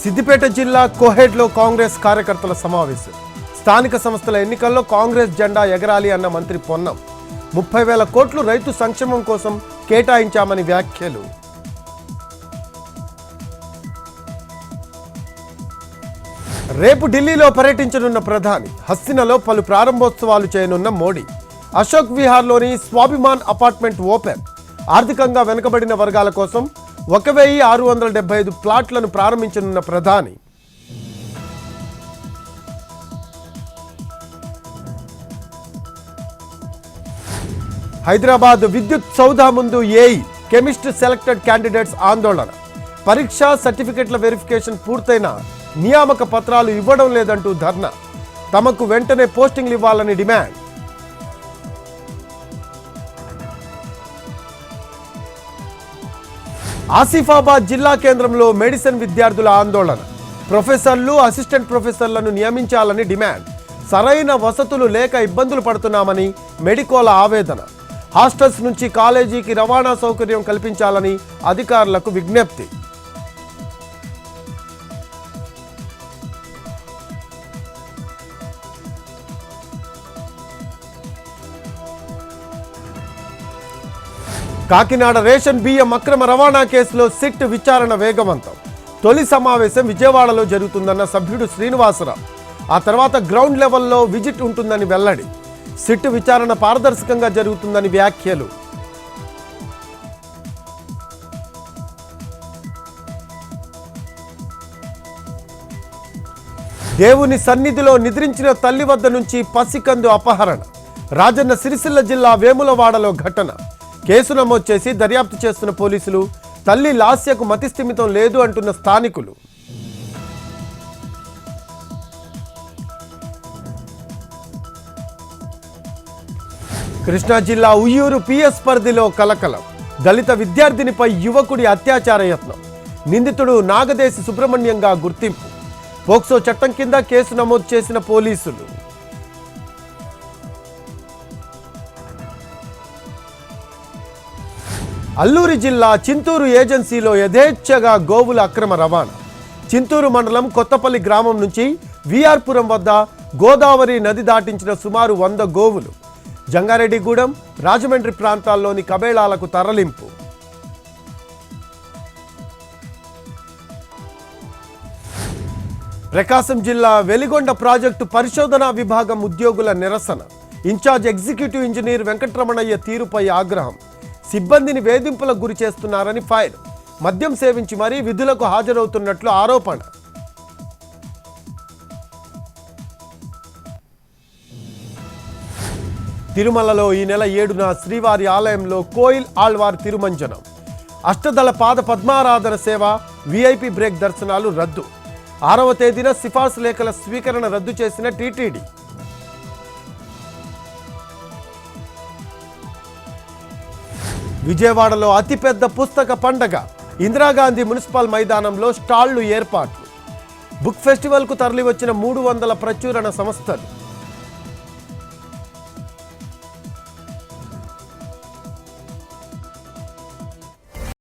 సిద్దిపేట జిల్లా కోహెడ్లో కాంగ్రెస్ కార్యకర్తల సమావేశం. స్థానిక సంస్థల ఎన్నికల్లో కాంగ్రెస్ జెండా ఎగరాలి అన్న మంత్రి పొన్నం. 30,000 కోట్లు రైతు సంక్షేమం కోసం కేటాయించామని వ్యాఖ్యలు. రేపు ఢిల్లీలో పర్యటించనున్న ప్రధాని. హస్తినలో పలు ప్రారంభోత్సవాలు చేయనున్న మోడీ. Ashok విహార్లోని Swabhiman apartment open. ఆర్థికంగా వెనుకబడిన వర్గాల కోసం 1675 ప్లాట్లను ప్రారంభించనున్న ప్రధాని. హైదరాబాద్ విద్యుత్ సౌధ ముందు ఏఈ కెమిస్ట్ సెలెక్టెడ్ క్యాండిడేట్స్ ఆందోళన. పరీక్ష సర్టిఫికెట్ల వెరిఫికేషన్ పూర్తయినా నియామక పత్రాలు ఇవ్వడం లేదంటూ ధర్నా. తమకు వెంటనే పోస్టింగ్లు ఇవ్వాలని డిమాండ్. ఆసిఫాబాద్ జిల్లా కేంద్రంలో మెడిసిన్ విద్యార్థుల ఆందోళన. ప్రొఫెసర్లు, అసిస్టెంట్ ప్రొఫెసర్లను నియమించాలని డిమాండ్. సరైన వసతులు లేక ఇబ్బందులు పడుతున్నామని మెడికోల ఆవేదన. హాస్టల్స్ నుంచి కాలేజీకి రవాణా సౌకర్యం కల్పించాలని అధికారులకు విజ్ఞప్తి. కాకినాడ రేషన్ బియ్యం అక్రమ రవాణా కేసులో సిట్ విచారణ వేగవంతం. తొలి సమావేశం విజయవాడలో జరుగుతుందన్న సభ్యుడు శ్రీనివాసరావు. ఆ తర్వాత గ్రౌండ్ లెవెల్లో విజిట్ ఉంటుందని వెల్లడి. సిట్ విచారణ పారదర్శకంగా జరుగుతుందని వ్యాఖ్యలు. దేవుని సన్నిధిలో నిద్రించిన తల్లి వద్ద నుంచి పసికందు అపహరణ. రాజన్న సిరిసిల్ల జిల్లా వేములవాడలో ఘటన. కేసు నమోదు చేసి దర్యాప్తు చేస్తున్న పోలీసులు. తల్లి లాస్యకు మతిస్థిమితం లేదు అంటున్న స్థానికులు. కృష్ణా జిల్లా ఉయ్యూరు పిఎస్ పరిధిలో కలకలం. దళిత విద్యార్థినిపై యువకుడి అత్యాచార యత్నం. నిందితుడు నాగదేశి సుబ్రహ్మణ్యంగా గుర్తింపు. పోక్సో చట్టం కింద కేసు నమోదు చేసిన పోలీసులు. అల్లూరి జిల్లా చింతూరు ఏజెన్సీలో యథేచ్ఛగా గోవుల అక్రమ రవాణా. చింతూరు మండలం కొత్తపల్లి గ్రామం నుంచి విఆర్పురం వద్ద గోదావరి నది దాటించిన సుమారు 100 గోవులు జంగారెడ్డిగూడెం, రాజమండ్రి ప్రాంతాల్లోని కబేళాలకు తరలింపు. ప్రకాశం జిల్లా వెలిగొండ ప్రాజెక్టు పరిశోధనా విభాగం ఉద్యోగుల నిరసన. ఇన్ఛార్జ్ ఎగ్జిక్యూటివ్ ఇంజనీర్ వెంకటరమణయ్య తీరుపై ఆగ్రహం. సిబ్బందిని వేధింపులకు గురి చేస్తున్నారని ఫైర్. మద్యం సేవించి మరీ విధులకు హాజరవుతున్నట్లు ఆరోపణ. తిరుమలలో ఈ నెల 7న శ్రీవారి ఆలయంలో కోయిల్ ఆళ్వార్ తిరుమంజనం. అష్టదళ పాద పద్మారాధన సేవ, విఐపి బ్రేక్ దర్శనాలు రద్దు. 6వ తేదీన సిఫార్సు లేఖల స్వీకరణ రద్దు చేసిన టీటీడీ. విజయవాడలో అతిపెద్ద పుస్తక పండగ. ఇందిరాగాంధీ మున్సిపల్ మైదానంలో స్టాళ్లు ఏర్పాట్లు. బుక్ ఫెస్టివల్కు తరలివచ్చిన 300 ప్రచురణ సంస్థలు.